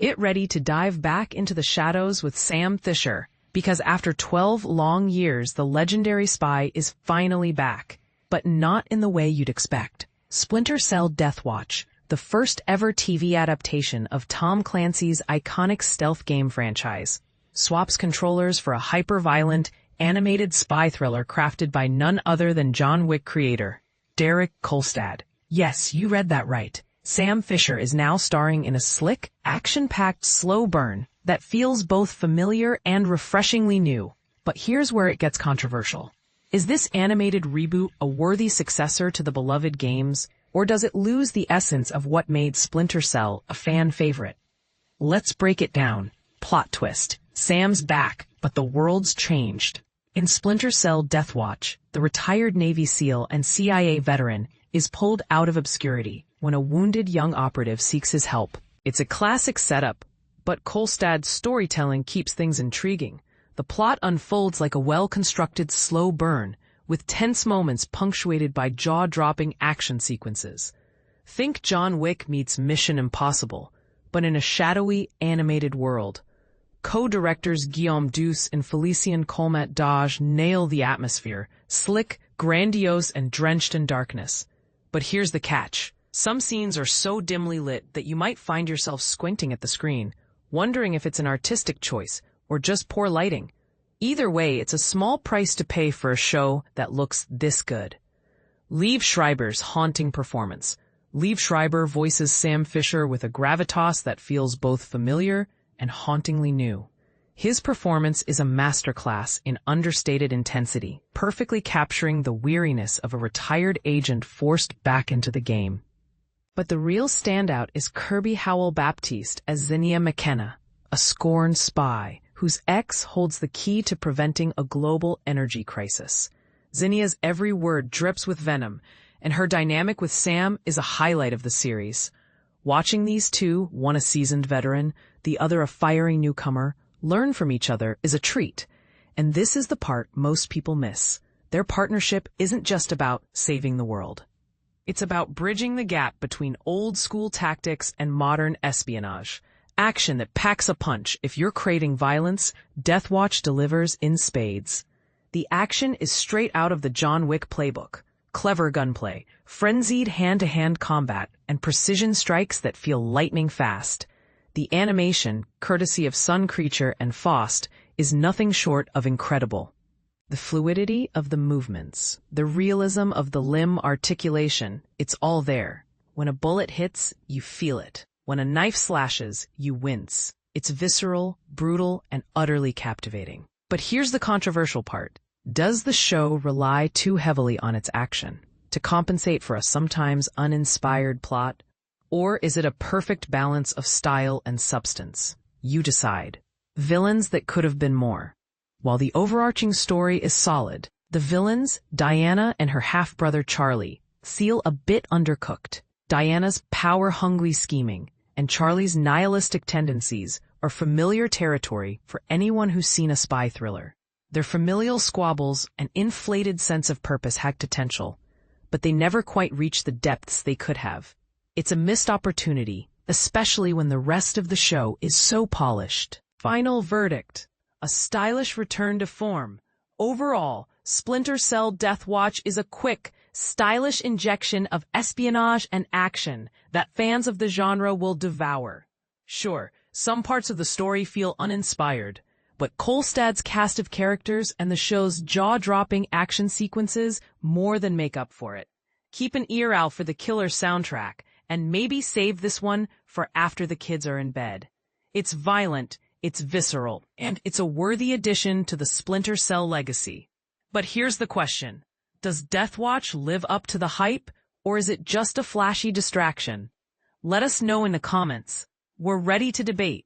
Get ready to dive back into the shadows with Sam Fisher, because after 12 long years, the legendary spy is finally back, but not in the way you'd expect. Splinter Cell Deathwatch, the first ever TV adaptation of Tom Clancy's iconic stealth game franchise, swaps controllers for a hyper-violent, animated spy thriller crafted by none other than John Wick creator, Derek Kolstad. Yes, you read that right. Sam Fisher is now starring in a slick, action-packed slow burn that feels both familiar and refreshingly new. But here's where it gets controversial. Is this animated reboot a worthy successor to the beloved games, or does it lose the essence of what made Splinter Cell a fan favorite? Let's break it down. Plot twist. Sam's back, but the world's changed. In Splinter Cell Deathwatch, the retired Navy SEAL and CIA veteran is pulled out of obscurity when a wounded young operative seeks his help. It's a classic setup, but Kolstad's storytelling keeps things intriguing. The plot unfolds like a well-constructed slow burn, with tense moments punctuated by jaw-dropping action sequences. Think John Wick meets Mission Impossible, but in a shadowy, animated world. Co-directors Guillaume Duce and Félicien Colmat-Dage nail the atmosphere, slick, grandiose, and drenched in darkness. But here's the catch. Some scenes are so dimly lit that you might find yourself squinting at the screen, wondering if it's an artistic choice or just poor lighting. Either way, it's a small price to pay for a show that looks this good. Liev Schreiber's haunting performance. Liev Schreiber voices Sam Fisher with a gravitas that feels both familiar and hauntingly new. His performance is a masterclass in understated intensity, perfectly capturing the weariness of a retired agent forced back into the game. But the real standout is Kirby Howell-Baptiste as Zinnia McKenna, a scorned spy whose ex holds the key to preventing a global energy crisis. Zinnia's every word drips with venom, and her dynamic with Sam is a highlight of the series. Watching these two, one a seasoned veteran, the other a fiery newcomer, learn from each other is a treat. And this is the part most people miss. Their partnership isn't just about saving the world. It's about bridging the gap between old-school tactics and modern espionage. Action that packs a punch. If you're craving violence, Deathwatch delivers in spades. The action is straight out of the John Wick playbook. Clever gunplay, frenzied hand-to-hand combat, and precision strikes that feel lightning fast. The animation, courtesy of Creature and Fost, is nothing short of incredible. The fluidity of the movements, the realism of the limb articulation, it's all there. When a bullet hits, you feel it. When a knife slashes, you wince. It's visceral, brutal, and utterly captivating. But here's the controversial part. Does the show rely too heavily on its action to compensate for a sometimes uninspired plot? Or is it a perfect balance of style and substance? You decide. Villains that could have been more. While the overarching story is solid, the villains, Diana and her half-brother Charlie, feel a bit undercooked. Diana's power-hungry scheming and Charlie's nihilistic tendencies are familiar territory for anyone who's seen a spy thriller. Their familial squabbles and inflated sense of purpose had potential, but they never quite reach the depths they could have. It's a missed opportunity, especially when the rest of the show is so polished. Final verdict. A stylish return to form. Overall, Splinter Cell Deathwatch is a quick, stylish injection of espionage and action that fans of the genre will devour. Sure, some parts of the story feel uninspired, but Kolstad's cast of characters and the show's jaw-dropping action sequences more than make up for it. Keep an ear out for the killer soundtrack, and maybe save this one for after the kids are in bed. It's violent, it's visceral, and it's a worthy addition to the Splinter Cell legacy. But here's the question. Does Deathwatch live up to the hype, or is it just a flashy distraction? Let us know in the comments. We're ready to debate.